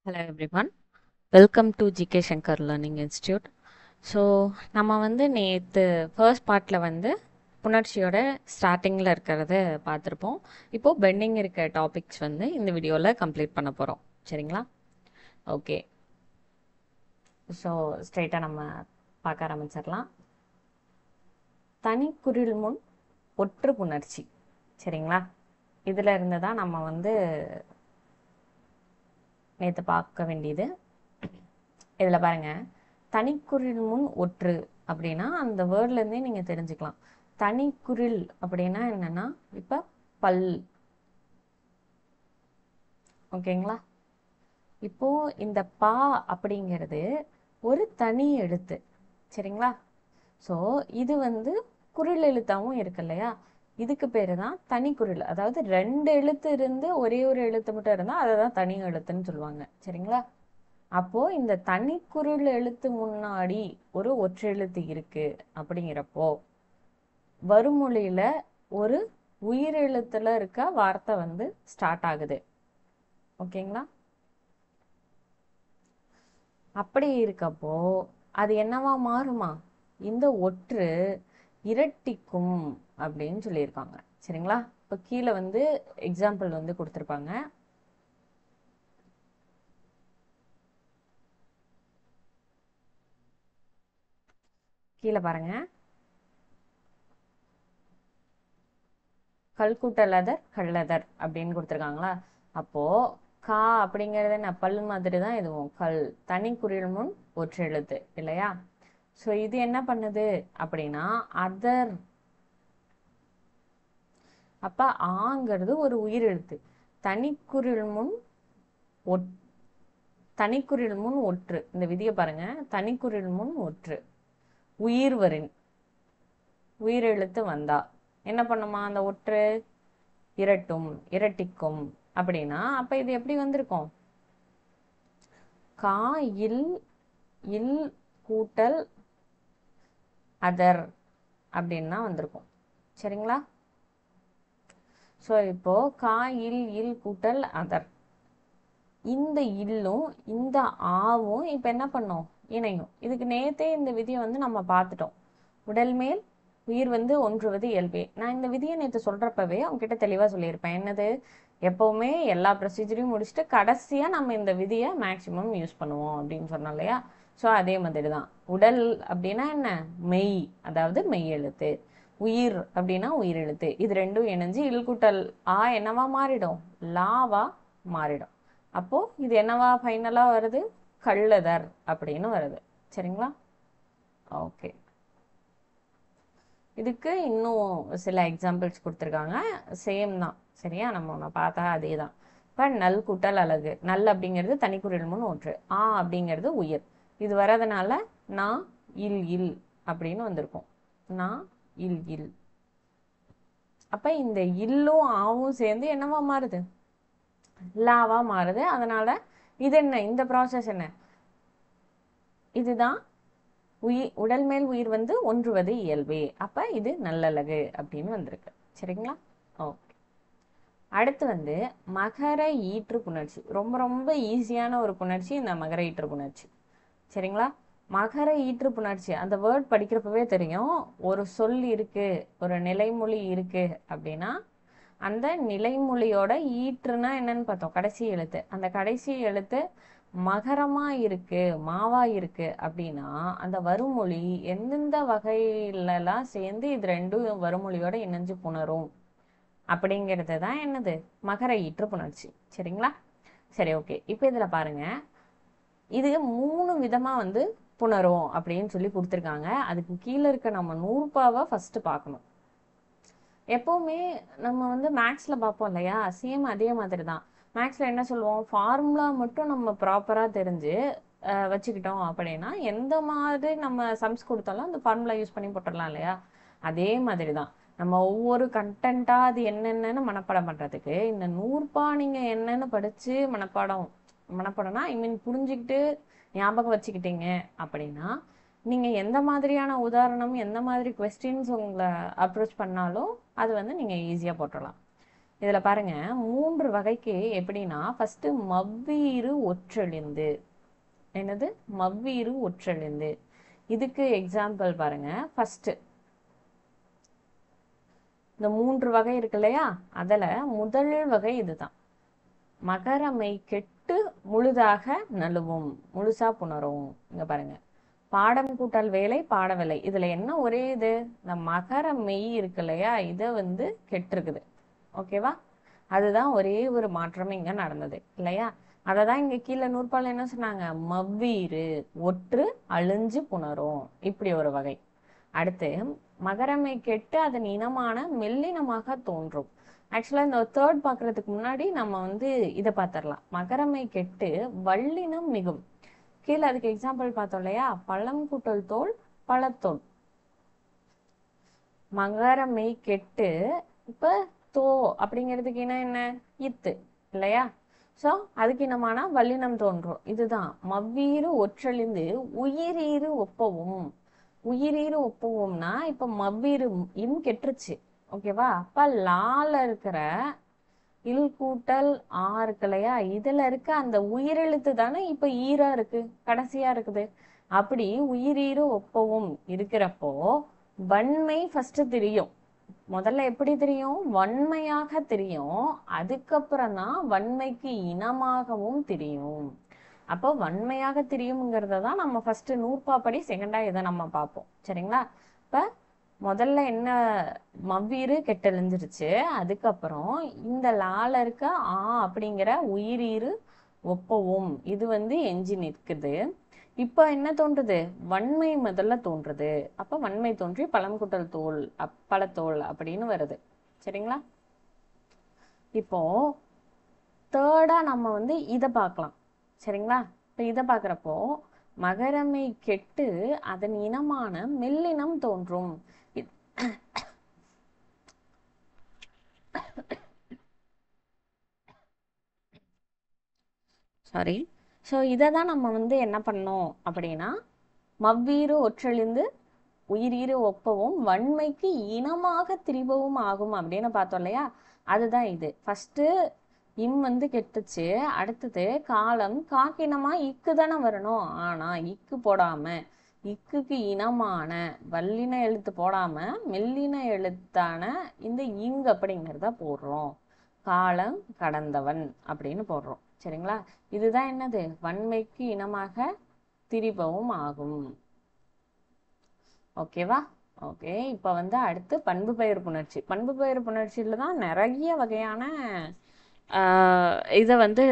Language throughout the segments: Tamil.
Hello everyone. Welcome to GK Shankar Learning Institute. So நம்ம வந்து நேற்று ஃபர்ஸ்ட் பார்ட்டில் வந்து புணர்ச்சியோட ஸ்டார்டிங்கில் இருக்கிறத பார்த்துருப்போம். இப்போது பெண்டிங் இருக்க டாபிக்ஸ் வந்து இந்த வீடியோவில் கம்ப்ளீட் பண்ண போகிறோம். சரிங்களா? ஓகே. ஸோ ஸ்ட்ரைட்டாக நம்ம பார்க்க ஆரம்பிச்சிடலாம். தனிக்குறில் முன் ஒற்று புணர்ச்சி. சரிங்களா? இதில் இருந்து தான் நம்ம வந்து நேற்று பார்க்க வேண்டியது. இதில் பாருங்கள், தனிக்குறில் முன் ஒற்று அப்படின்னா அந்த வேர்ட்லேருந்தே நீங்கள் தெரிஞ்சுக்கலாம். தனிக்குறில் அப்படின்னா என்னன்னா, இப்போ பல். ஓகேங்களா? இப்போ இந்த பா அப்படிங்கிறது ஒரு தனி எழுத்து. சரிங்களா? ஸோ இது வந்து குறில் எழுத்தாகவும் இருக்கு இல்லையா? இதுக்கு பேர் தான் தனிக்குறில். அதாவது ரெண்டு எழுத்து இருந்து ஒரே ஒரு எழுத்து மட்டும் இருந்தால் அதை தான் தனி எழுத்துன்னு சொல்லுவாங்க. சரிங்களா? அப்போ இந்த தனிக்குறில் எழுத்து முன்னாடி ஒரு ஒற்றெழுத்து இருக்கு அப்படிங்கிறப்போ வருமொழியில ஒரு உயிரெழுத்துல இருக்க வார்த்தை வந்து ஸ்டார்ட் ஆகுது. ஓகேங்களா? அப்படி இருக்கப்போ அது என்னவா மாறுமா? இந்த ஒற்று இரட்டிக்கும் அப்படின்னு சொல்லியிருக்காங்க. சரிங்களா? இப்போ கீழே வந்து எக்ஸாம்பிள் வந்து கொடுத்துருப்பாங்க. கீழே பாருங்க. கல்குட்டலதர் கள்ளதர் அப்படின்னு கொடுத்துருக்காங்களா? அப்போ கா அப்படிங்கிறது என்ன? பல் மாதிரி தான் இதுவும். கல் தனி குறில் முன் ஒற்றெழுத்து இல்லையா? ஸோ இது என்ன பண்ணுது அப்படின்னா அதர். அப்ப ஆங்கிறது ஒரு உயிரெழுத்து. தனிக்குறில் முன் தனிக்குறில் முன் ஒற்று. இந்த விதியை பாருங்க. தனிக்குறில் முன் ஒற்று உயிர் வரின் உயிரெழுத்து வந்தா என்ன பண்ணுமா? அந்த ஒற்று இரட்டும் இரட்டிக்கும். அப்படின்னா அப்ப இது எப்படி வந்திருக்கும்? கா இல் இல் கூட்டல் அதர் அப்படின்னு தான் வந்திருக்கும். சரிங்களா? ஸோ இப்போ கா இல் இல் கூட்டல் அதர், இந்த இல்லும் இந்த ஆவும் இப்போ என்ன பண்ணும்? இணையும். இதுக்கு நேத்தே இந்த விதியை வந்து நம்ம பார்த்துட்டோம். உடல் மேல் உயிர் வந்து ஒன்றுவது இயல்பே. நான் இந்த விதியை நேற்று சொல்றப்பவே உங்ககிட்ட தெளிவாக சொல்லியிருப்பேன். என்னது? எப்பவுமே எல்லா ப்ரொசீஜரையும் முடிச்சுட்டு கடைசியாக நம்ம இந்த விதியை மேக்சிமம் யூஸ் பண்ணுவோம் அப்படின்னு சொன்னோம் இல்லையா? ஸோ அதே மாதிரி தான் உடல் அப்படின்னா என்ன? மெய், அதாவது மெய் எழுத்து. உயிர் அப்படின்னா உயிரெழுத்து. இது ரெண்டும் இணைஞ்சு இல்குட்டல் ஆ என்னவா மாறிடும்? லாவா மாறிடும். அப்போ இது என்னவா ஃபைனலா வருது? கள்ளதர் அப்படின்னு வருது. சரிங்களா? ஓகே. இதுக்கு இன்னும் சில எக்ஸாம்பிள்ஸ் கொடுத்துருக்காங்க. சேம் தான். சரியா? நம்ம பார்த்தா அதே தான். இப்போ நல் கூட்டல் அழகு. நல் அப்படிங்கிறது தனிக்குறில் முன் ஒற்று. ஆ அப்படிங்கிறது உயிர். இது வரதுனால நான் இல் இல் அப்படின்னு வந்திருக்கும். நான் இல் இல். அப்ப இந்த இல்லும் ஆவும் சேர்ந்து என்னவா மாறுது? லாவா மாறுது. அதனால இது என்ன? இந்த ப்ராசஸ் என்ன? இதுதான் உடல் மேல் உயிர் வந்து ஒன்றுவது இயல்பே. அப்ப இது நல்லழகு அப்படின்னு வந்திருக்கு. சரிங்களா? ஓகே. அடுத்து வந்து மகர ஈற்று புணர்ச்சி. ரொம்ப ரொம்ப ஈஸியான ஒரு புணர்ச்சி இந்த மகர ஈற்று புணர்ச்சி. சரிங்களா? மகர ஈற்று புணர்ச்சி அந்த வேர்ட் படிக்கிறப்பவே தெரியும். ஒரு சொல் இருக்கு, ஒரு நிலைமொழி இருக்கு அப்படின்னா அந்த நிலைமொழியோட ஈற்றுனா என்னன்னு பார்த்தோம். கடைசி எழுத்து. அந்த கடைசி எழுத்து மகரமா இருக்கு, மாவா இருக்கு அப்படின்னா அந்த வருமொழி எந்தெந்த வகையிலலாம் சேர்ந்து இது ரெண்டும் வருமொழியோட இணைஞ்சு புணரும் அப்படிங்கிறது தான் என்னது? மகர ஈற்று புணர்ச்சி. சரிங்களா? சரி, ஓகே. இப்போ இதுல பாருங்க, இது 3 விதமா வந்து புணரும் அப்படின்னு சொல்லி கொடுத்துருக்காங்க. அதுக்கு கீழே இருக்க நம்ம நூறுபாவை ஃபர்ஸ்ட் பார்க்கணும். எப்பவுமே நம்ம வந்து மேக்ஸ்ல பார்ப்போம் இல்லையா? சேம் அதே மாதிரி தான். மேக்ஸ்ல என்ன சொல்லுவோம்? ஃபார்முலா மட்டும் நம்ம ப்ராப்பரா தெரிஞ்சு வச்சுக்கிட்டோம் அப்படின்னா எந்த மாதிரி நம்ம சம்ஸ் கொடுத்தாலும் அந்த ஃபார்முலா யூஸ் பண்ணி போட்டுடலாம் இல்லையா? அதே மாதிரி தான் நம்ம ஒவ்வொரு கண்டென்ட்டா அது என்னென்னு மனப்பாடம் பண்றதுக்கு இந்த நூறுபா நீங்க என்னன்னு படிச்சு மனப்பாடம்னா ஐ மீன் புரிஞ்சுக்கிட்டு ஞாபகம் வச்சுக்கிட்டீங்க அப்படின்னா நீங்க எந்த மாதிரியான உதாரணம், எந்த மாதிரி கொஸ்டின்ஸ் உங்களை அப்ரோச் பண்ணாலும் அது வந்து நீங்க ஈஸியா போட்டுடலாம். இதுல பாருங்க 3 வகைக்கு எப்படின்னா ஃபர்ஸ்ட் மவ்வீறு ஒற்றெழுந்து. என்னது? மவ்வீறு ஒற்றெழுந்து. இதுக்கு எக்ஸாம்பிள் பாருங்க. ஃபர்ஸ்ட் இந்த 3 வகை இருக்கு இல்லையா, அதுல முதல் வகை இதுதான். மகரமை கெட்டு முழுதாக நழுவும், முழுசா புணரும். இங்க பாருங்க, பாடம் கூட்டல் வேலை பாடவில்லை. இதுல என்ன ஒரே இது, இந்த மகர மெய் இருக்கு இல்லையா, இதை வந்து கெட்டிருக்குது. ஓகேவா? அதுதான் ஒரே ஒரு மாற்றம் இங்க நடந்தது இல்லையா. அததான் இங்க கீழே நூற்பால் என்ன சொன்னாங்க, மவ்வீறு ஒற்று அழிஞ்சு புணரும், இப்படி ஒரு வகை. அடுத்து மகரமை கெட்டு அதன் இனமான மெல்லினமாக தோன்றும். ஆக்சுவலா இந்த தேர்ட் பாக்குறதுக்கு முன்னாடி நம்ம வந்து இதை பார்த்துடலாம். மகரமை கெட்டு வல்லினம் மிகும். கீழே அதுக்கு எக்ஸாம்பிள் பார்த்தோம் இல்லையா, பழம் கூட்டல் தோல் பழத்தோல். மகரமை கெட்டு இப்ப தோ அப்படிங்கிறதுக்கு என்ன இத்து இல்லையா. சோ அதுக்கு இனமான வல்லினம் தோன்றும். இதுதான் மவ்வீறு ஒற்றழிந்து உயிரீறு ஒப்பவும். உயிரீறு ஒப்பவும்னா இப்ப மவ்வீறு இம் கெட்டுருச்சு. ஓகேவா? அப்ப லால இருக்கிற இல் கூட்டல் ஆ இருக்கு இல்லையா, இதுல இருக்க அந்த உயிரெழுத்து தானே இப்ப ஈரா இருக்கு, கடைசியா இருக்குது. அப்படி உயிரீறு ஒப்பவும் இருக்கிறப்போ வன்மை ஃபர்ஸ்ட் தெரியும். முதல்ல எப்படி தெரியும்? வன்மையாக தெரியும். அதுக்கப்புறம் தான் வன்மைக்கு இனமாகவும் தெரியும். அப்போ வன்மையாக தெரியுங்கிறத தான் நம்ம ஃபர்ஸ்ட் நூற்பாப்படி செகண்டா இதை நம்ம பார்ப்போம். சரிங்களா? இப்ப முதல்ல என்ன, மவ்வீறு கெட்டெழுந்துருச்சு. அதுக்கப்புறம் இந்த லால இருக்க ஆ அப்படிங்கிற உயிரீறு ஒப்பவும் இது வந்து எஞ்சி நிற்குது. இப்ப என்ன தோன்றுது? வன்மை முதல்ல தோன்றுது. அப்ப வன்மை தோன்றி பழம் கூட்டல் தோல் பழத்தோல் அப்படின்னு வருது. சரிங்களா? இப்போ தேர்டா நம்ம வந்து இதை பார்க்கலாம். சரிங்களா? இப்ப இதை பார்க்குறப்போ மகரமை கெட்டு அதன் இனமான மெல்லினம் தோன்றும். சாரி. ஸோ இதை தான் நம்ம வந்து என்ன பண்ணோம் அப்படின்னா, மவ்வீறு ஒற்றழிந்து உயிரீறு ஒப்பவும் வன்மைக்கு இனமாக திரிபவும் ஆகும் அப்படின்னு பார்த்தோம் இல்லையா. அதுதான் இது. ஃபர்ஸ்ட் இம் வந்து கெட்டுச்சு. அடுத்தது காலம் காக்கினமா இக்கு தானே வரணும். ஆனா இக்கு போடாம இக்குக்கு இனமான வல்லின எழுத்து போடாம மெல்லின எழுத்தான இந்த இங் அப்படிங்கிறத போடுறோம். காலம் கடந்தவன் அப்படின்னு போடுறோம். சரிங்களா? இதுதான் என்னது, வன்மைக்கு இனமாக திரிபவும் ஆகும். ஓகேவா? ஓகே. இப்ப வந்து அடுத்து பண்பு பெயர் புணர்ச்சி. பண்பு பெயர் புணர்ச்சியில தான் நிறைய வகையான இதை வந்து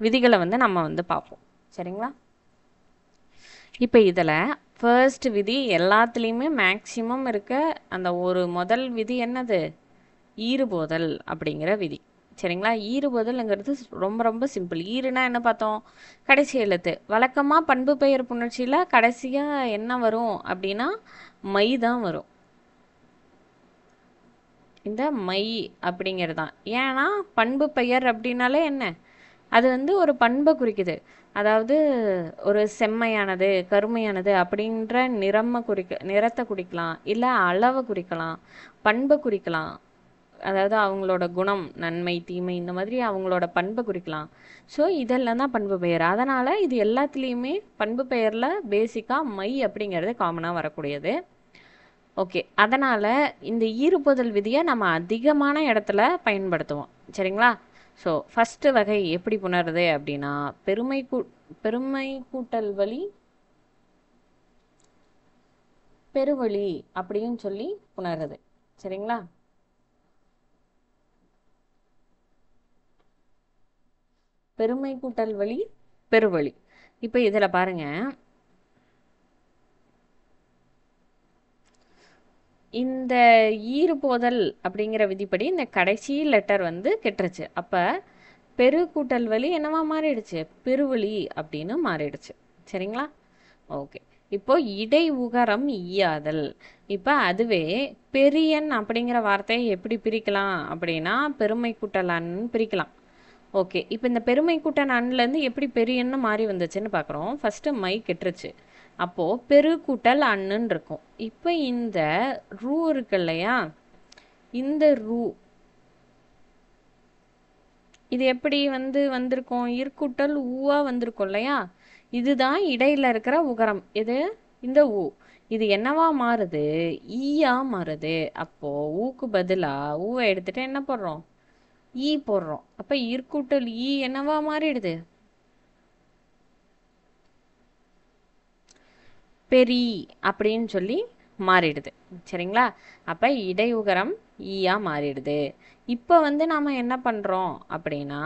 விதிகளை வந்து நம்ம வந்து பார்ப்போம். சரிங்களா? இப்போ இதில் ஃபர்ஸ்ட் விதி எல்லாத்துலேயுமே மேக்சிமம் இருக்க அந்த ஒரு முதல் விதி என்னது, ஈறுபோதல் அப்படிங்கிற விதி. சரிங்களா? ஈறுபோதல்ங்கிறது ரொம்ப ரொம்ப சிம்பிள். ஈறுனா என்ன பார்த்தோம், கடைசி எழுத்து. வழக்கமாக பண்பு பெயர் புணர்ச்சியில் கடைசியாக என்ன வரும் அப்படின்னா மை தான் வரும். இந்த மை அப்படிங்கிறது தான். ஏன்னா பண்பு பெயர் அப்படின்னாலே என்ன, அது வந்து ஒரு பண்பை குறிக்குது. அதாவது ஒரு செம்மையானது கருமையானது அப்படின்ற நிறத்தை குறிக்கலாம், இல்லை அளவை குறிக்கலாம், பண்பை குறிக்கலாம். அதாவது அவங்களோட குணம், நன்மை தீமை, இந்த மாதிரி அவங்களோட பண்பை குறிக்கலாம். ஸோ இதெல்லாம் தான் பண்பு பெயர். அதனால் இது எல்லாத்துலேயுமே பண்பு பெயரில் பேசிக்காக மை அப்படிங்கிறது காமனாக வரக்கூடியது. ஓகே. அதனால் இந்த ஈறுபோதல் விதியை நம்ம அதிகமான இடத்துல பயன்படுத்துவோம். சரிங்களா? ஸோ ஃபஸ்ட்டு வகை எப்படி புணருது அப்படின்னா, பெருமை கூட்டல் வழி பெருவழி அப்படின்னு சொல்லி புணருது. சரிங்களா? பெருமை கூட்டல் வழி பெருவழி. இப்போ இதில் பாருங்க, இந்த ஈறுபோதல் அப்படிங்கிற விதிப்படி இந்த கடைசி லெட்டர் வந்து கெட்டுருச்சு. அப்போ பெரு கூட்டல் வழி என்னவா மாறிடுச்சு, பெருவழி அப்படின்னு மாறிடுச்சு. சரிங்களா? ஓகே. இப்போ இடை உகரம் ஈயாதல். இப்போ அதுவே பெரியன் அப்படிங்கிற வார்த்தையை எப்படி பிரிக்கலாம் அப்படின்னா பெருமை கூட்டல் அன்னு பிரிக்கலாம். ஓகே. இப்போ இந்த பெருமை கூட்டல் அன்லேருந்து எப்படி பெரியன்னு மாறி வந்துச்சுன்னு பார்க்குறோம். ஃபஸ்ட்டு மை கெட்டுருச்சு. அப்போது பெரு கூட்டல் அண்ணுன்னு இருக்கும். இப்போ இந்த ரூ இருக்கு இல்லையா, இந்த ரூ இது எப்படி வந்திருக்கும்? ஈர்க்கூட்டல் ஊவா வந்திருக்கும் இல்லையா? இதுதான் இடையில இருக்கிற உகரம். இது இந்த ஊ. இது என்னவா மாறுது? ஈயா மாறுது. அப்போ ஊக்கு பதிலா ஊவை எடுத்துட்டு என்ன போடுறோம்? ஈ போடுறோம். அப்ப ஈர்க்கூட்டல் ஈ என்னவா மாறிடுது? பெரி அப்படின்னு சொல்லி மாறிடுது. சரிங்களா? அப்ப இடையுகரம் ஈயா மாறிடுது. இப்ப நாம என்ன பண்றோம் அப்படின்னா,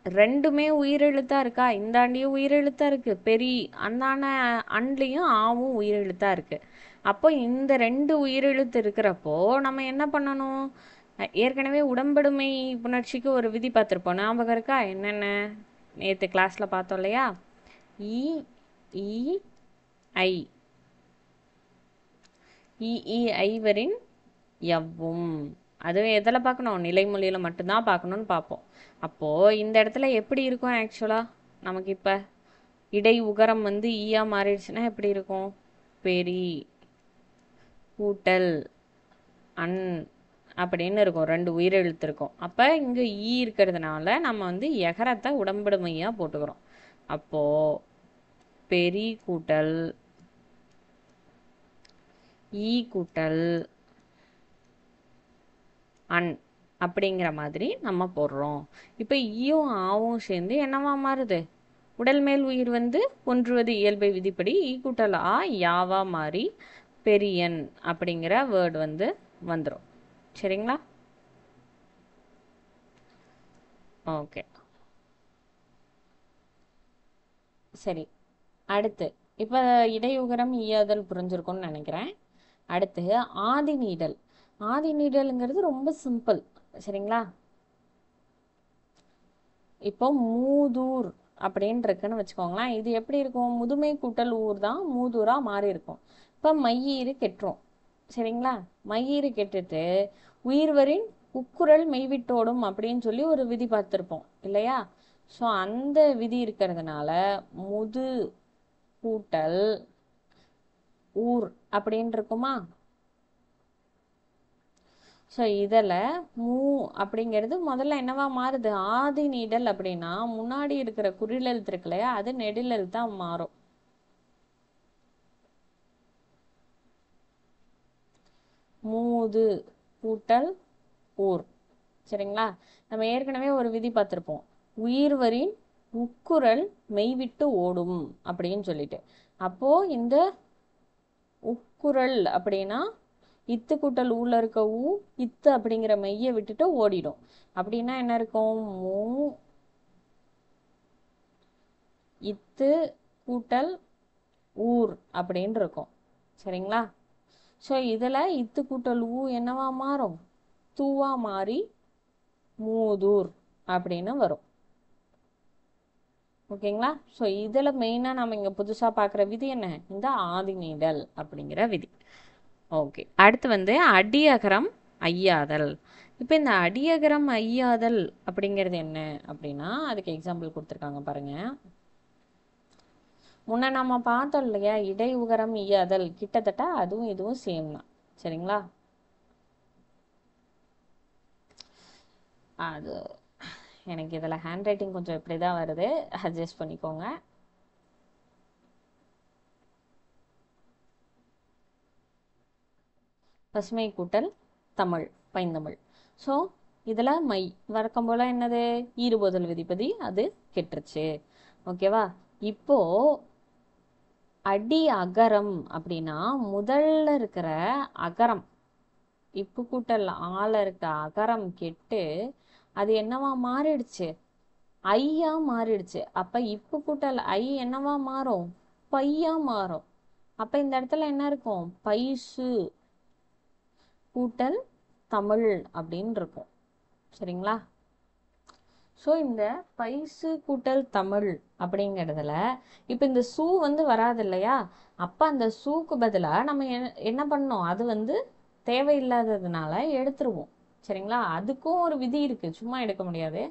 ரெண்டுமே உயிரெழுத்தா இருக்கா? இந்தாண்டியும் உயிரெழுத்தா இருக்கு. பெரி அந்தான அண்லையும் ஆவும் உயிரெழுத்தா இருக்கு. அப்போ இந்த ரெண்டு உயிரெழுத்து இருக்கிறப்போ நம்ம என்ன பண்ணணும்? ஏற்கனவே உடம்படுமை புணர்ச்சிக்கு ஒரு விதி பார்த்துருப்போம். ஞாபகம் இருக்கா? என்னென்ன நேற்று கிளாஸ்ல பார்த்தோம் இல்லையா? இ ஈ ஐ இ ஐவரின் எவ்வும். அதுவும் எதில் பார்க்கணும்? நிலைமொழியில் மட்டும்தான் பார்க்கணும்னு பார்ப்போம். அப்போது இந்த இடத்துல எப்படி இருக்கும் ஆக்சுவலாக நமக்கு? இப்போ இடை உகரம் ஈயா மாறிடுச்சுன்னா எப்படி இருக்கும்? பெரி கூட்டல் அன் அப்படின்னு இருக்கும். ரெண்டு உயிரெழுத்து இருக்கும். அப்போ இங்கே ஈ இருக்கிறதுனால நம்ம எகரத்தை உடம்படுமையாக போட்டுக்கிறோம். அப்போது பெரி கூட்டல் ஈ கூட்டல் அன் அப்படிங்கிற மாதிரி நம்ம போடுறோம். இப்போ ஈயும் ஆவும் சேர்ந்து என்னவா மாறுது? உடல் மேல் உயிர் ஒன்றுவது இயல்பை விதிப்படி ஈ கூட்டல் ஆ யாவா மாறி பெரியன் அப்படிங்கிற வேர்டு வந்துடும். சரிங்களா? ஓகே, சரி. அடுத்து இப்போ இடையுகரம் ஈயாதல் புரிஞ்சிருக்கும்னு நினைக்கிறேன். அடுத்து ஆதி நீடல். ஆதி நீடல்ங்கிறது ரொம்ப சிம்பிள். சரிங்களா? இப்போ மூதூர் அப்படின்னு இருக்குன்னு வச்சுக்கோங்களேன். இது எப்படி இருக்கும்? முதுமை கூட்டல் ஊர் தான் மூதூரா மாறி இருக்கும். இப்போ மையீறு கெட்டுரும். சரிங்களா? மையீறு கெட்டுட்டு உயிர்வரின் உக்குரல் மெய்விட்டோடும் அப்படின்னு சொல்லி ஒரு விதி பார்த்துருப்போம் இல்லையா? ஸோ அந்த விதி இருக்கிறதுனால முது கூட்டல் ஊர் அப்படின்னு இருக்குமா? ஸோ இதில் மூ அப்படிங்கிறது முதல்ல என்னவா மாறுது? ஆதி நீடல் அப்படின்னா முன்னாடி இருக்கிற குறிலெழுத்து இருக்கு இல்லையா? அது நெடிலெழுத்தா மாறும். மூது கூட்டல் ஊர். சரிங்களா? நம்ம ஏற்கனவே ஒரு விதி பார்த்துருப்போம். உயிர்வரின் உக்குரல் மெய்விட்டு ஓடும் அப்படின்னு சொல்லிட்டு. அப்போ இந்த உக்குரல் அப்படின்னா இத்து கூட்டல் ஊர்ல இருக்க ஊ இத்து அப்படிங்கிற மெய்யை விட்டுட்டு ஓடிடும். அப்படின்னா என்ன இருக்கும்? மூ இத்து கூட்டல் ஊர் அப்படின்னு இருக்கும். சரிங்களா? ஸோ இதில் இத்து கூட்டல் ஊ என்னவா மாறும்? தூவா மாறி மூதூர் அப்படின்னு வரும். ஓகேங்களா? ஸோ இதில் மெயினாக நம்ம இங்கே புதுசாக பார்க்குற விதி என்ன? இந்த ஆதி நீடல் அப்படிங்கிற விதி. ஓகே, அடுத்து அடியகரம் ஐயாதல். இப்போ இந்த அடியகரம் ஐயாதல் அப்படிங்கிறது என்ன அப்படின்னா, அதுக்கு எக்ஸாம்பிள் கொடுத்துருக்காங்க பாருங்க. முன்ன நம்ம பார்த்தோம் இல்லையா? இடை உகரம் ஐயாதல், கிட்டத்தட்ட அதுவும் இதுவும் சேம் தான். சரிங்களா? அது எனக்கு இதில் ஹேண்ட் ரைட்டிங் கொஞ்சம் இப்படி தான் வருது, அட்ஜஸ்ட் பண்ணிக்கோங்க. பசுமை கூட்டல் தமிழ், பைந்தமிழ். ஸோ இதில் மை வழக்கம் போல் என்னது? ஈறுபோதல் விதிப்பதி அது கெட்டுருச்சு. ஓகேவா? இப்போ அடி அகரம் அப்படின்னா முதல்ல இருக்கிற அகரம், இப்பு கூட்டல் ஆல இருக்க அகரம் கெட்டு அது என்னவா மாறிடுச்சு? ஐயா மாறிடுச்சு. அப்ப இப்பு கூட்டல் ஐ என்னவா மாறும்? பையா மாறும். அப்ப இந்த இடத்துல என்ன இருக்கும்? பைசு கூட்டல் தமிழ் அப்படின்னு இருக்கும். சரிங்களா? ஸோ இந்த பைசு கூட்டல் தமிழ் அப்படிங்கிறதுல இப்போ இந்த சூ வராது இல்லையா? அப்போ அந்த சூக்கு பதிலாக நம்ம என்ன பண்ணோம்? அது தேவையில்லாததுனால எடுத்துருவோம். சரிங்களா? அதுக்கும் ஒரு விதி இருக்கு, சும்மா எடுக்க முடியாது.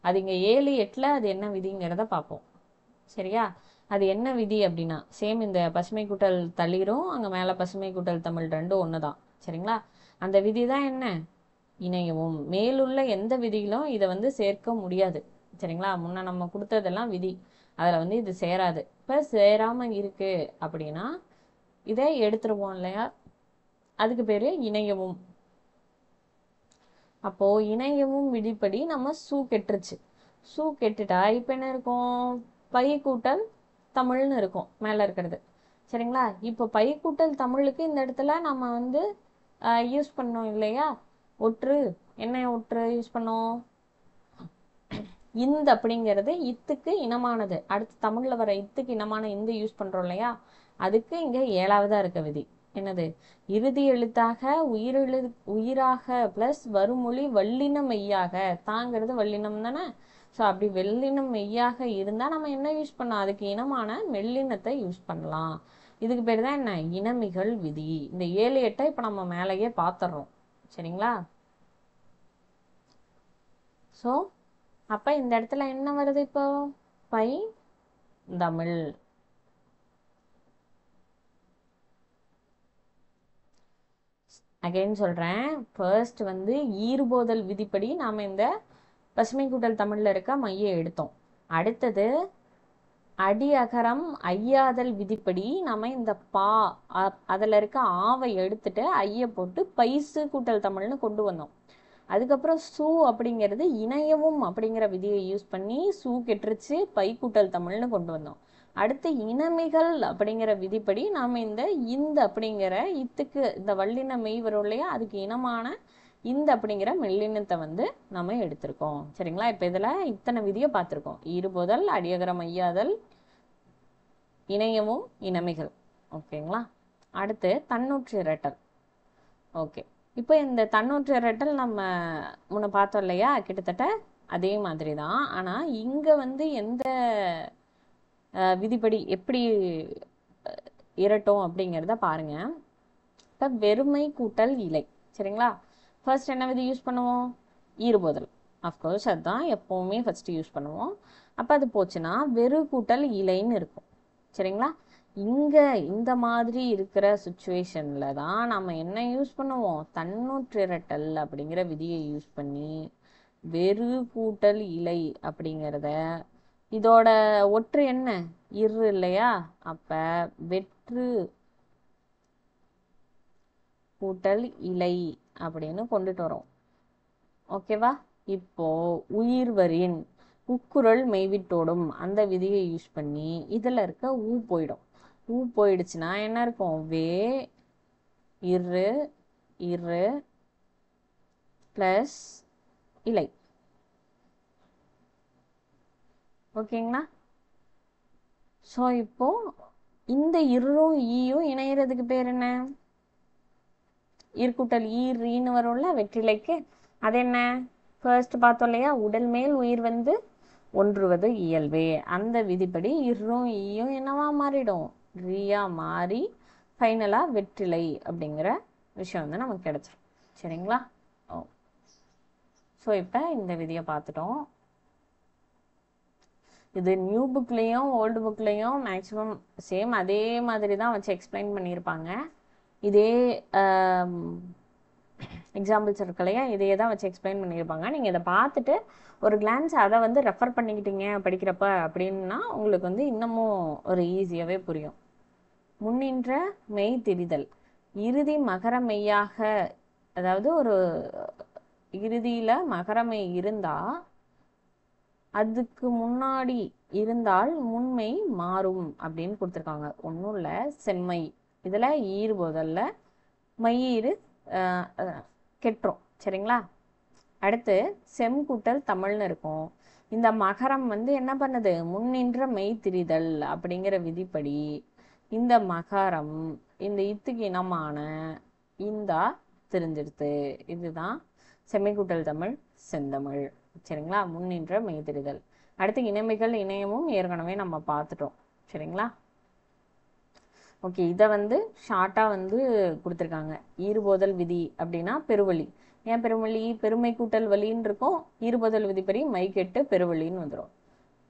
அது இங்கே 7, 8ல் அது என்ன விதிங்கிறத பார்ப்போம். சரியா? அது என்ன விதி அப்படின்னா, சேம் இந்த பசுமை கூட்டல் தளிரும் அங்கே மேலே பசுமை கூட்டல் தமிழ் ரெண்டும் ஒன்று தான். சரிங்களா? அந்த விதி தான் என்ன? இணையவும். மேலுள்ள எந்த விதிகளும் இதை வந்து சேர்க்க முடியாது. சரிங்களா? முன்ன நம்ம கொடுத்ததெல்லாம் விதி, அதில் வந்து இது சேராது. இப்போ சேராம இருக்கு அப்படின்னா இதை எடுத்துருவோம் இல்லையா, அதுக்கு பேரு இணையவும். அப்போ இணையவும் விதிப்படி நம்ம சூ கெட்டுருச்சு. சூ கெட்டுட்டா இப்போ என்ன இருக்கும், பை கூட்டல் தமிழ்னு இருக்கும் மேலே இருக்கிறது. சரிங்களா? இப்போ பை கூட்டல் தமிழுக்கு இந்த இடத்துல நம்ம வந்து யூஸ் பண்ணோம் இல்லையா, ஒற்று. என்ன ஒற்று யூஸ் பண்ணோம், இந்த அப்படிங்கிறது இத்துக்கு இனமானது. அடுத்து தமிழ்ல வர இத்துக்கு இனமான இந்த யூஸ் பண்றோம் இல்லையா, அதுக்கு இங்க 7வதா இருக்க விதி என்னது, இறுதி எழுத்தாக உயிராக பிளஸ் வருமொழி வல்லினம் மெய்யாக. தாங்கிறது வல்லினம் தானே. ஸோ அப்படி வெள்ளினம் மெய்யாக இருந்தா நம்ம என்ன யூஸ் பண்ணோம், அதுக்கு இனமான மெல்லினத்தை யூஸ் பண்ணலாம். இதுக்கு பேர் தான் என்ன, இனமிகள் விதி. இந்த 7 8 இப்ப நம்ம மேலேயே பார்த்துடுறோம். சரிங்களா? ஸோ அப்ப இந்த இடத்துல என்ன வருது, இப்போ பை தமிழ். அகைன் சொல்றேன், ஃபர்ஸ்ட் வந்து ஈறுபோதல் விதிப்படி நாம இந்த பசுமை கூட்டல் தமிழ்ல இருக்க மையை எடுத்தோம். அடுத்தது அடி அகரம் ஐயாதல் விதிப்படி நம்ம இந்த பா அதுல இருக்க ஆவை எடுத்துட்டு ஐய போட்டு பைசு கூட்டல் தமிழ்னு கொண்டு வந்தோம். அதுக்கப்புறம் சூ அப்படிங்கிறது இணையவும் அப்படிங்கிற விதியை யூஸ் பண்ணி சூ கெட்டுருச்சு, பை கூட்டல் தமிழ்னு கொண்டு வந்தோம். அடுத்து இனமிகள் அப்படிங்கிற விதிப்படி நாம இந்த அப்படிங்கிற இத்துக்கு இந்த வல்லின மெய் வரும் இல்லையா, அதுக்கு இனமான இந்த அப்படிங்கிற மெல்லினத்தை வந்து நம்ம எடுத்திருக்கோம். சரிங்களா? இப்ப இதுல இத்தனை விதியை பார்த்திருக்கோம், ஈறுபோதல், அடியகரம் ஐயாதல், இணையவும், இனமிகள். ஓகேங்களா? அடுத்து தன்னூற்று இரட்டல். ஓகே, இப்போ இந்த தன்னூற்று இரட்டல் நம்ம முன்ன பார்த்தோம் இல்லையா, கிட்டத்தட்ட அதே மாதிரி தான். ஆனால் இங்கே வந்து எந்த விதிப்படி எப்படி இரட்டும் அப்படிங்கிறத பாருங்க. இப்போ வெறுமை கூட்டல் இலை. சரிங்களா? ஃபர்ஸ்ட் என்ன விதி யூஸ் பண்ணுவோம், ஈறுபோதல். அஃப்கோர்ஸ் அதுதான் எப்போவுமே ஃபர்ஸ்ட் யூஸ் பண்ணுவோம். அப்போ அது போச்சுன்னா வெறு கூட்டல் இலைன்னு இருக்கும். சரிங்களா? இங்க இந்த மாதிரி இருக்கிற சுச்சுவேஷன்ல தான் நம்ம என்ன யூஸ் பண்ணுவோம், தன்னூற்றிரட்டல் அப்படிங்கிற விதியை யூஸ் பண்ணி வெறு கூட்டல் இலை அப்படிங்கிறத, இதோட ஒற்று என்ன, இரு இல்லையா, அப்ப வெற்று கூட்டல் இலை அப்படின்னு கொண்டுட்டு வரோம். ஓகேவா? இப்போ உயிர்வரின் உக்குரல் மெய்விட்டோடும் அந்த விதியை யூஸ் பண்ணி இதுல இருக்க ஊ போயிடும். ஊ போயிடுச்சுன்னா என்ன இருக்கும், வே இரு இரு பிளஸ் இலை. ஓகேங்களா? ஸோ இப்போ இந்த இரும் ஈயும் இணையறதுக்கு பேர் என்ன, ஈர்க்கூட்டல் ஈன்னு வரும்ல வெற்றிலைக்கு, அது என்ன, ஃபர்ஸ்ட் பார்த்தோம் இல்லையா, உடல் மேல் உயிர் வந்து ஒன்றுவது இயல்பே. அந்த விதிப்படி இரும் ஈயும் என்னவா மாறிடும், ரீயா மாறி ஃபைனலா வெற்றிலை அப்படிங்கிற விஷயம் வந்து நமக்கு கிடைச்சிடும். சரிங்களா? ஓ, ஸோ இப்போ இந்த விதியை பார்த்துட்டோம். இது நியூ புக்லேயும் ஓல்டு புக்லேயும் மேக்ஸிமம் சேம் அதே மாதிரி தான் வச்சு எக்ஸ்பிளைன் பண்ணியிருப்பாங்க. இதே எக்ஸாம்பிள்ஸ் இருக்கு இல்லையா, இதையே தான் வச்சு எக்ஸ்பிளைன் பண்ணியிருப்பாங்க. நீங்கள் இதை பார்த்துட்டு ஒரு கிளான்ஸ் அதை வந்து ரெஃபர் பண்ணிக்கிட்டீங்க படிக்கிறப்ப அப்படின்னா உங்களுக்கு வந்து இன்னமும் ஒரு ஈஸியாகவே புரியும். முன்னின்ற மெய் திரிதல், இறுதி மகர மெய்யாக, அதாவது ஒரு இறுதியில் மகரமெய் இருந்தால் அதுக்கு முன்னாடி இருந்தால் முன்மை மாறும் அப்படின்னு கொடுத்துருக்காங்க. ஒன்றும் இல்லை, செம்மை. இதில் ஈறு போதல்ல மையீறு கெட்டுரும். சரிங்களா? அடுத்து செம்கூட்டல் தமிழ்னு இருக்கும். இந்த மகரம் வந்து என்ன பண்ணுது, முன்னின்ற மெய் திரிதல் அப்படிங்கிற விதிப்படி இந்த மகரம் இந்த இத்துக்கு இனமான இந்தா தெரிஞ்சிருது. இதுதான் செம்மைக்கூட்டல் தமிழ் செந்தமிழ். சரிங்களா? முன்னின்ற மெய் திரிதல். அடுத்து இனமைகள் இணையமும் ஏற்கனவே நம்ம பார்த்துட்டோம். சரிங்களா? ஓகே, இதை வந்து ஷார்ட்டாக வந்து கொடுத்துருக்காங்க. ஈறுபோதல் விதி அப்படின்னா பெருவழி. ஏன் பெருவழி, பெருமை கூட்டல் வலின்னு இருக்கும், ஈறுபோதல் விதிப்படி மைக்கெட்டு பெருவழின்னு வந்துடும்.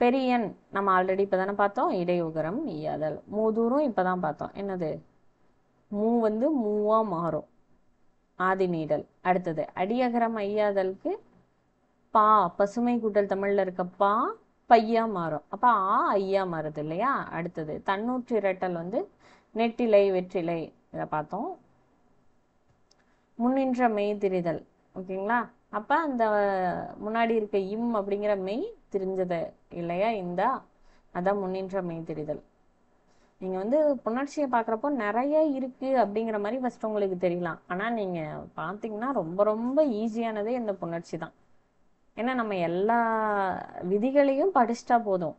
பெரியன் நம்ம ஆல்ரெடி இப்போ தானே பார்த்தோம், இடையுகரம் ஈயாதல். மூதூரும் இப்போ தான் பார்த்தோம், என்னது மூ வந்து மூவா மாறும். ஆதி நீடல். அடுத்தது அடியகரம் ஐயாதலுக்கு பா, பசுமை கூட்டல் தமிழ்ல இருக்க பா பையா மாறும். அப்ப ஆ ஐயா மாறுது இல்லையா? அடுத்தது தன்னூற்று இரட்டல் வந்து நெட்டிலை வெற்றிலை, இதை பார்த்தோம். முன்னின்ற மெய் திரிதல். ஓகேங்களா? அப்ப அந்த முன்னாடி இருக்க இம் அப்படிங்கிற மெய் திரிஞ்சது இல்லையா? அதான் முன்னின்ற மெய் திரிதல். நீங்க வந்து புணர்ச்சியை பார்க்குறப்போ நிறைய இருக்கு அப்படிங்கிற மாதிரி ஃபர்ஸ்ட் உங்களுக்கு தெரியலாம். ஆனா நீங்க பார்த்தீங்கன்னா ரொம்ப ரொம்ப ஈஸியானதே இந்த புணர்ச்சி தான். ஏன்னா நம்ம எல்லா விதிகளையும் படிச்சுட்டா போதும்,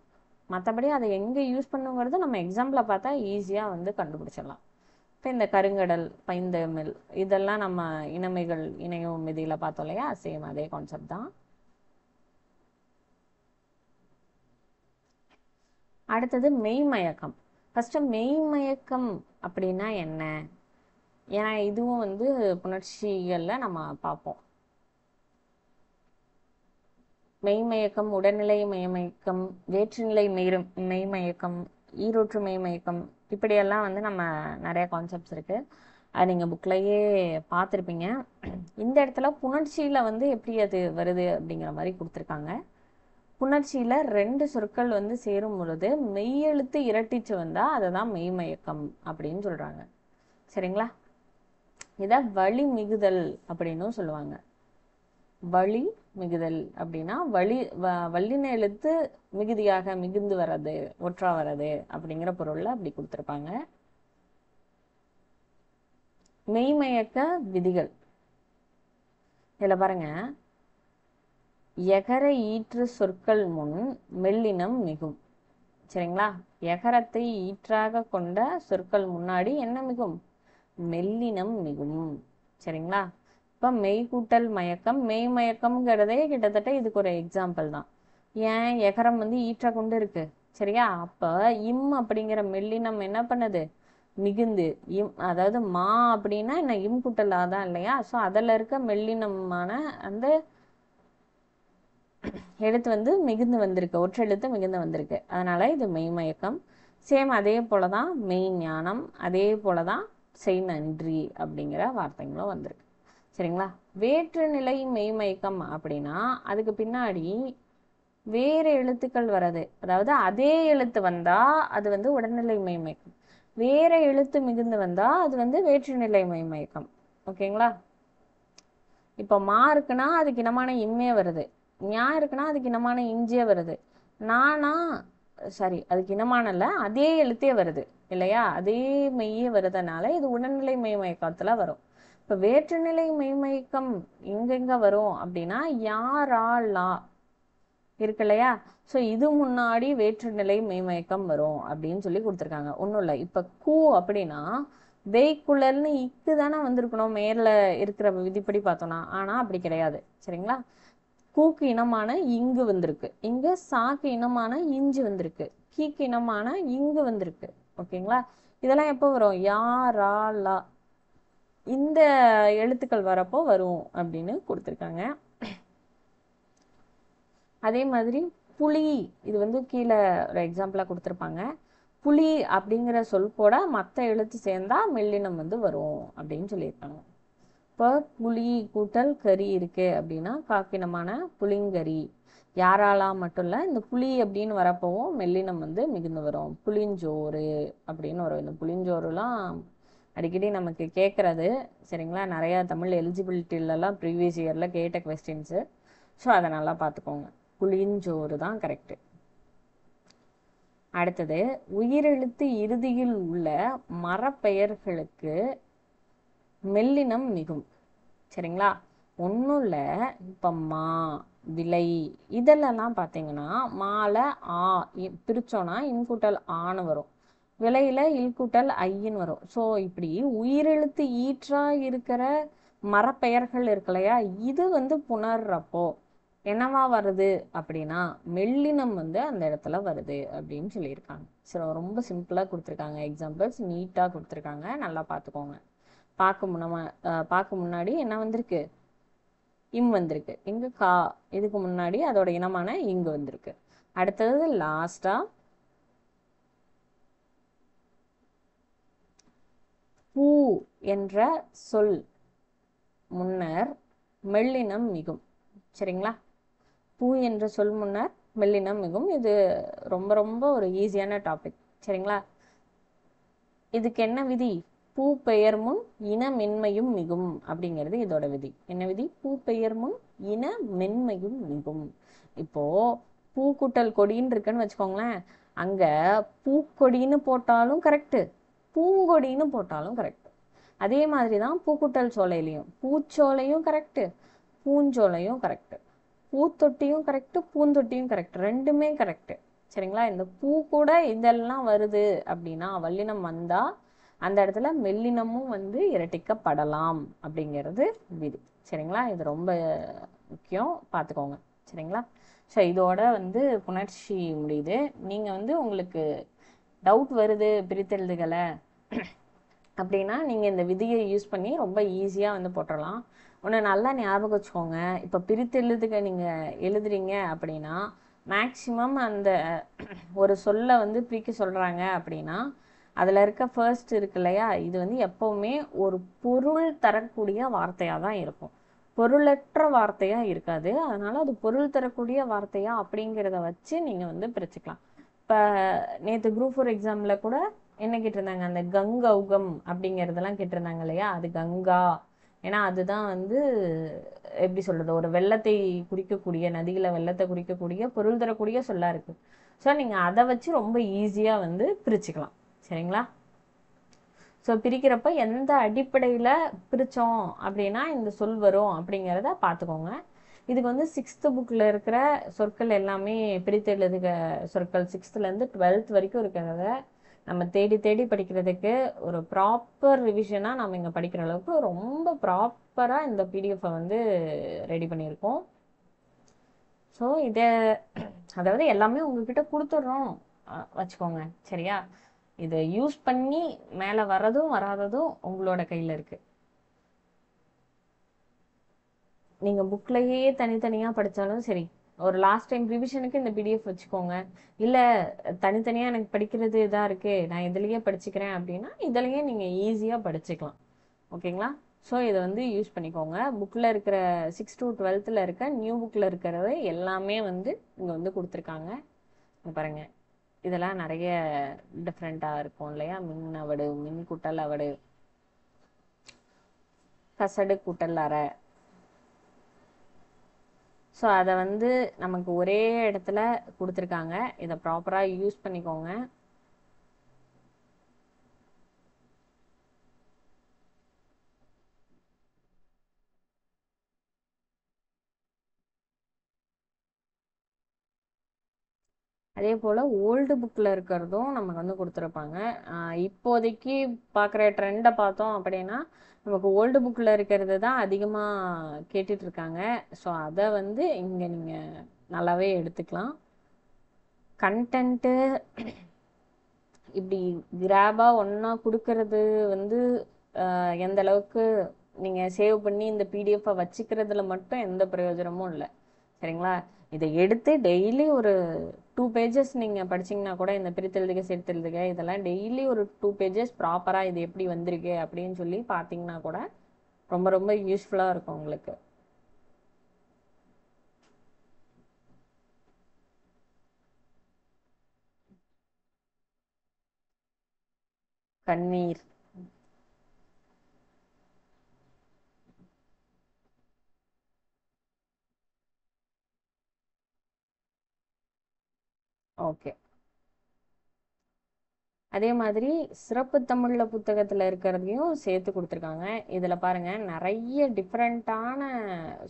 மற்றபடி அதை எங்கே யூஸ் பண்ணுங்கிறது நம்ம எக்ஸாம்பிளை பார்த்தா ஈஸியாக வந்து கண்டுபிடிச்சிடலாம். இப்போ இந்த கருங்கடல், பைந்தமிழ், இதெல்லாம் நம்ம இனமைகள் இணையும் விதியில் பார்த்தோம் இல்லையா? சேம் அதே கான்செப்ட் தான். அடுத்தது மெய்மயக்கம். ஃபர்ஸ்ட் மெய்மயக்கம் அப்படின்னா என்ன? ஏன்னா இதுவும் வந்து புணர்ச்சிகளில் நம்ம பார்ப்போம். மெய்மயக்கம், உடல்நிலை மெய்மயக்கம், வேற்றுநிலை மெய்மயக்கம், ஈரோற்று மெய்மயக்கம், இப்படியெல்லாம் வந்து நம்ம நிறைய கான்செப்ட்ஸ் இருக்கு. அது நீங்கள் புக்லையே பார்த்துருப்பீங்க. இந்த இடத்துல புணர்ச்சியில் வந்து எப்படி அது வருது அப்படிங்கிற மாதிரி கொடுத்துருக்காங்க. புணர்ச்சியில் 2 சொற்கள் வந்து சேரும் பொழுது மெய்யெழுத்து இரட்டிச்சு வந்தால் அதை தான் மெய்மயக்கம் அப்படின்னு சொல்கிறாங்க. சரிங்களா? இதை வழி மிகுதல் அப்படின்னும் சொல்லுவாங்க. வழி மிகுதல் அப்படின்னா வல்லின எழுத்து மிகுதியாக மிகுந்து வர்றது, ஒற்றா வர்றது அப்படிங்கிற பொருள்ல அப்படி கொடுத்துருப்பாங்க. மெய்மயக்க விதிகள் இதுல பாருங்க, எகர ஈற்று சொற்கள் முன் மெல்லினம் மிகும். சரிங்களா? எகரத்தை ஈற்றாக கொண்ட சொற்கள் முன்னாடி என்ன மிகும்? மெல்லினம் மிகும். சரிங்களா? இப்போ மெய்கூட்டல் மயக்கம், மெய் மயக்கம்ங்கிறதே கிட்டத்தட்ட இதுக்கு ஒரு எக்ஸாம்பிள் தான். ஏன்? எகரம் வந்து ஈற்ற கொண்டு இருக்கு. சரியா? அப்போ இம் அப்படிங்கிற மெல்லினம் என்ன பண்ணுது? மிகுந்து. அதாவது மா அப்படின்னா என்ன? இம் கூட்டல் தான் இல்லையா? ஸோ அதில் இருக்க மெல்லினமான அந்த எழுத்து வந்து மிகுந்து வந்திருக்கு, ஒற்றெழுத்து மிகுந்து வந்திருக்கு. அதனால இது மெய்மயக்கம். சேம் அதே போலதான் மெய் ஞானம், அதே போலதான் செய் நன்றி அப்படிங்கிற வார்த்தைகளும் வந்திருக்கு. சரிங்களா? வேற்றுநிலை மெய்மயக்கம் அப்படின்னா அதுக்கு பின்னாடி வேறு எழுத்துக்கள் வர்றது, அதாவது அதே எழுத்து வந்தா அது வந்து உடல்நிலை மெய்மயக்கம், வேற எழுத்து மிகுந்து வந்தா அது வந்து வேற்றுநிலை மெய்மயக்கம். ஓகேங்களா? இப்போ மா இருக்குன்னா அதுக்கு இனமான இம்மே வருது, ஞா இருக்குன்னா அதுக்கு இனமான இஞ்சியே வருது, நானா சரி அதுக்கு இனமானல அதே எழுத்தே வருது இல்லையா? அதே மெய்யே வருதுனால இது உடல்நிலை மெய்மயக்கத்துல வரும். இப்போ வேற்றுநிலை மெய்மயக்கம் எங்கெங்க வரும் அப்படின்னா யாரா லா இருக்கு இல்லையா? ஸோ இது முன்னாடி வேற்றுநிலை மெய்மயக்கம் வரும் அப்படின்னு சொல்லி கொடுத்துருக்காங்க. ஒன்றும் இல்லை, இப்போ கூ அப்படின்னா வேய்க்குழல்னு இக்கு தானே வந்திருக்கணும் மேல இருக்கிற விதிப்படி பார்த்தோம்னா, ஆனால் அப்படி கிடையாது. சரிங்களா? கூக்கு இனமான இங்கு வந்திருக்கு, இங்க சாக்கு இனமான இஞ்சி வந்திருக்கு, கீக்கு இனமான இங்கு வந்திருக்கு. ஓகேங்களா? இதெல்லாம் எப்போ வரும்? யா ரா லா இந்த எழுத்துக்கள் வரப்போ வரும் அப்படின்னு கொடுத்துருக்காங்க. அதே மாதிரி புலி, இது வந்து கீழே ஒரு எக்ஸாம்பிளாக கொடுத்துருப்பாங்க. புலி அப்படிங்கிற சொல் கூட மற்ற எழுத்து சேர்ந்தா மெல்லினம் வந்து வரும் அப்படின்னு சொல்லியிருக்காங்க. இப்போ புலி கூட்டல் கறி இருக்கு அப்படின்னா காக்கினமான புளிங்கறி. யாராலாம் மட்டும் இல்லை, இந்த புலி அப்படின்னு வரப்போவும் மெல்லினம் வந்து மிகுந்து வரும். புளிஞ்சோறு அப்படின்னு வரும். இந்த புளிஞ்சோறுலாம் அடிக்கடி நமக்கு கேட்கறது. சரிங்களா? நிறையா தமிழ் எலிஜிபிலிட்டிலலாம் ப்ரீவியஸ் இயரில் கேட்ட கொஸ்டின்ஸு. ஸோ அதை நல்லா பார்த்துக்கோங்க. புளிஞ்சோறு தான் கரெக்டு. அடுத்தது உயிரெழுத்து இறுதியில் உள்ள மரப்பெயர்களுக்கு மெல்லினம் மிகும். சரிங்களா? ஒன்றும் இல்லை, இப்போ மா, விலை இதெல்லாம் பார்த்தீங்கன்னா மால ஆ பிரிச்சோன்னா இன்கூட்டல் ஆன்னு வரும், விலையில இல்கூட்டல் ஐன்னு வரும். ஸோ இப்படி உயிரெழுத்து ஈற்றா இருக்கிற மரப்பெயர்கள் இருக்கு இல்லையா? இது வந்து புணர்றப்போ என்னவா வருது அப்படின்னா மெல்லினம் வந்து அந்த இடத்துல வருது அப்படின்னு சொல்லியிருக்காங்க. ஸோ ரொம்ப சிம்பிளாக கொடுத்துருக்காங்க, எக்ஸாம்பிள்ஸ் நீட்டாக கொடுத்துருக்காங்க, நல்லா பார்த்துக்கோங்க. பார்க்க முன்னாடி என்ன வந்திருக்கு? இம் வந்திருக்கு. இங்கு கா, இதுக்கு முன்னாடி அதோட இனமான இங்கு வந்திருக்கு. அடுத்தது லாஸ்டா பூ என்ற சொல் முன்னர் மெல்லினம் மிகும். சரிங்களா? பூ என்ற சொல் முன்னர் மெல்லினம் மிகும். இது ரொம்ப ரொம்ப ஒரு ஈஸியான டாபிக். சரிங்களா? இதுக்கு என்ன விதி? பூ பெயர் முன் இன மென்மையும் மிகும் அப்படிங்கிறது இதோட விதி. என்ன விதி? பூ பெயர் முன் இன மென்மையும் மிகும். இப்போ பூக்கூட்டல் கொடின்னு இருக்குன்னு வச்சுக்கோங்களேன், அங்க பூக்கொடின்னு போட்டாலும் கரெக்டு, பூங்கொடின்னு போட்டாலும் கரெக்ட். அதே மாதிரி தான் பூக்கூட்டல் சோலையிலையும் பூச்சோலையும் கரெக்டு, பூஞ்சோலையும் கரெக்டு, பூத்தொட்டியும் கரெக்டு, பூந்தொட்டியும் கரெக்ட், ரெண்டுமே கரெக்டு. சரிங்களா? இந்த பூ கூட இதெல்லாம் வருது அப்படின்னா, வல்லினம் வந்தா அந்த இடத்துல மெல்லினமும் வந்து இரட்டிக்கப்படலாம் அப்படிங்கிறது விதி. சரிங்களா? இது ரொம்ப முக்கியம், பார்த்துக்கோங்க. சரிங்களா? ஸோ இதோட வந்து புணர்ச்சி முடியுது. நீங்கள் வந்து உங்களுக்கு டவுட் வருது பிரித்தெழுதுகளை அப்படின்னா நீங்கள் இந்த விதியை யூஸ் பண்ணி ரொம்ப ஈஸியாக வந்து போட்டுடலாம். ஒன்று நல்லா ஞாபகம் வச்சுக்கோங்க. இப்போ பிரித்தெழுதுக நீங்கள் எழுதுறீங்க அப்படின்னா மேக்சிமம் அந்த ஒரு சொல்லை வந்து பிரிக்க சொல்கிறாங்க அப்படின்னா அதில் இருக்க ஃபர்ஸ்ட் இருக்கு இல்லையா, இது வந்து எப்போவுமே ஒரு பொருள் தரக்கூடிய வார்த்தையாக தான் இருக்கும், பொருளற்ற வார்த்தையாக இருக்காது. அதனால் அது பொருள் தரக்கூடிய வார்த்தையா அப்படிங்கிறத வச்சு நீங்கள் வந்து பிரிச்சுக்கலாம். இப்போ நேற்று குரூப் 4 எக்ஸாமில் கூட என்ன கேட்டிருந்தாங்க, அந்த கங்கௌகம் அப்படிங்கிறதெல்லாம் கேட்டிருந்தாங்க இல்லையா, அது கங்கா. ஏன்னா அதுதான் வந்து எப்படி சொல்கிறது, ஒரு வெள்ளத்தை குறிக்கக்கூடிய, நதியில் வெள்ளத்தை குறிக்கக்கூடிய பொருள் தரக்கூடிய சொல்லா இருக்குது. ஸோ நீங்கள் அதை வச்சு ரொம்ப ஈஸியாக வந்து பிரிச்சுக்கலாம். சரிங்களா? ஸோ பிரிக்கிறப்ப எந்த அடிப்படையில் பிரித்தோம் அப்படின்னா இந்த சொல் வரும் அப்படிங்கிறத பார்த்துக்கோங்க. இதுக்கு வந்து 6th புக்கில் இருக்கிற சொற்கள் எல்லாமே பிரித்தெழுதுக சொற்கள் 6thலேருந்து 12th வரைக்கும் இருக்கிறத நம்ம தேடி தேடி படிக்கிறதுக்கு ஒரு ப்ராப்பர் ரிவிஷனாக நம்ம இங்கே படிக்கிற அளவுக்கு ரொம்ப ப்ராப்பராக இந்த பிடிஎஃப்பை வந்து ரெடி பண்ணியிருக்கோம். ஸோ இதை அதாவது எல்லாமே உங்ககிட்ட கொடுத்துட்றோம் வச்சுக்கோங்க. சரியா? இதை யூஸ் பண்ணி மேலே வர்றதும் வராததும் உங்களோட கையில் இருக்குது. நீங்கள் புக்லையே தனித்தனியாக படித்தாலும் சரி, ஒரு லாஸ்ட் டைம் ரிவிஷனுக்கு இந்த பிடிஎஃப் வச்சுக்கோங்க. இல்லை தனித்தனியாக எனக்கு படிக்கிறது இதாக இருக்குது, நான் இதுலேயே படிச்சுக்கிறேன் அப்படின்னா இதுலேயே நீங்கள் ஈஸியாக படிச்சுக்கலாம். ஓகேங்களா? ஸோ இதை வந்து யூஸ் பண்ணிக்கோங்க. புக்கில் இருக்கிற 6 to 12th இருக்க நியூ புக்கில் இருக்கிறது எல்லாமே வந்து இங்கே வந்து கொடுத்துருக்காங்க. பாருங்கள், இதெல்லாம் நிறைய டிஃப்ரெண்ட்டாக இருக்கும் இல்லையா, மின் அவடு, மின் கூட்டல் அவடு, கசடு கூட்டல் அறை. ஸோ அதை வந்து நமக்கு ஒரே இடத்துல கொடுத்துருக்காங்க. இதை ப்ராப்பராக யூஸ் பண்ணிக்கோங்க. அதே போல் ஓல்டு புக்கில் இருக்கிறதும் நமக்கு வந்து கொடுத்துருப்பாங்க. இப்போதைக்கு பார்க்குற ட்ரெண்டை பார்த்தோம் அப்படின்னா நமக்கு ஓல்டு புக்கில் இருக்கிறது தான் அதிகமாக கேட்டுட்ருக்காங்க. ஸோ அதை வந்து இங்கே நீங்கள் நல்லாவே எடுத்துக்கலாம். கண்டென்ட்டு இப்படி கிராபாக ஒன்றா கொடுக்கறது வந்து எந்த அளவுக்கு நீங்கள் சேவ் பண்ணி இந்த பிடிஎஃப்பை வச்சுக்கிறதுல மட்டும் எந்த பிரயோஜனமும் இல்லை. சரிங்களா? இதை எடுத்து டெய்லி ஒரு 2 pages நீங்கள் படிச்சிங்கன்னா கூட, இந்த பிரித்தெழுதுக சேர்த்தெழுதுக இதெல்லாம் டெய்லி ஒரு 2 pages ப்ராப்பராக இது எப்படி வந்திருக்கு அப்படின்னு சொல்லி பார்த்தீங்கன்னா கூட ரொம்ப ரொம்ப யூஸ்ஃபுல்லாக இருக்கும் உங்களுக்கு. கண்ணீர். ஓகே. அதே மாதிரி சிறப்பு தமிழில் புத்தகத்தில் இருக்கிறதையும் சேர்த்து கொடுத்துருக்காங்க. இதில் பாருங்கள், நிறைய டிஃப்ரெண்ட்டான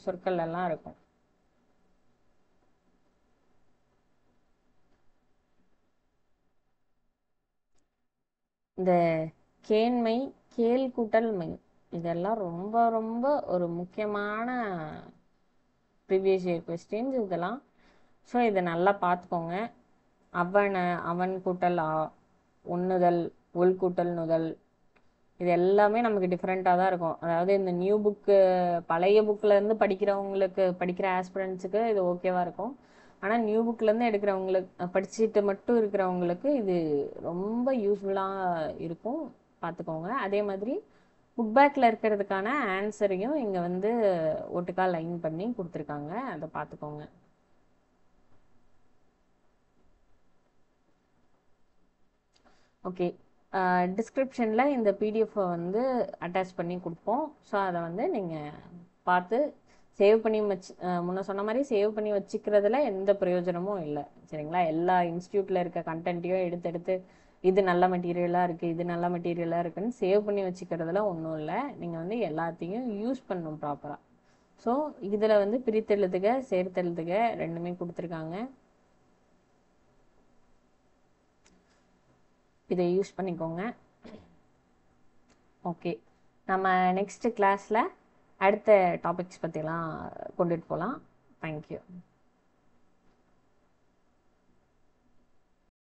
சொற்கள் எல்லாம் இருக்கும். இந்த கேண்மை, கேள் கூட்டல் மை, இதெல்லாம் ரொம்ப ரொம்ப ஒரு முக்கியமான ப்ரீவியஸ் இயர் கொஸ்டின்ஸ் இதெல்லாம். ஸோ இதை நல்லா பார்த்துக்கோங்க. அவனை, அவன் கூட்டல் உண்ணுதல், உள் கூட்டல் நுதல், இது எல்லாமே நமக்கு டிஃப்ரெண்ட்டாக தான் இருக்கும். அதாவது இந்த நியூ புக்கு, பழைய புக்கிலேருந்து படிக்கிறவங்களுக்கு, படிக்கிற ஆஸ்பிரண்ட்ஸுக்கு இது ஓகேவாக இருக்கும். ஆனால் நியூ புக்லேருந்து எடுக்கிறவங்களுக்கு, படிச்சுட்டு மட்டும் இருக்கிறவங்களுக்கு இது ரொம்ப யூஸ்ஃபுல்லாக இருக்கும். பார்த்துக்கோங்க. அதே மாதிரி புக் பேக்கில் இருக்கிறதுக்கான ஆன்சரையும் இங்கே வந்து ஒட்டுக்கா லைன் பண்ணி கொடுத்துருக்காங்க, அதை பார்த்துக்கோங்க. ஓகே, டிஸ்கிரிப்ஷனில் இந்த பிடிஎஃப்பை வந்து அட்டாச் பண்ணி கொடுப்போம். ஸோ அதை வந்து நீங்கள் பார்த்து சேவ் பண்ணி முன்ன சொன்ன மாதிரி சேவ் பண்ணி வச்சுக்கிறதுல எந்த பிரயோஜனமும் இல்லை. சரிங்களா? எல்லா இன்ஸ்டியூட்டில் இருக்க கண்டென்ட்டையும் எடுத்து இது நல்ல மெட்டீரியலாக இருக்குது, இது நல்ல மெட்டீரியலாக இருக்குன்னு சேவ் பண்ணி வச்சுக்கிறதுல ஒன்றும் இல்லை. நீங்கள் வந்து எல்லாத்தையும் யூஸ் பண்ணணும் ப்ராப்பராக. ஸோ இதில் வந்து பிரித்தெழுதுக சேர்த்தெழுதுக ரெண்டுமே கொடுத்துருக்காங்க. இதை யூஸ் பண்ணிக்கோங்க. ஓகே, நம்ம நெக்ஸ்ட் கிளாஸில் அடுத்த டாபிக்ஸ் பற்றிலாம் கொண்டுட்டு போகலாம். தேங்க்யூ.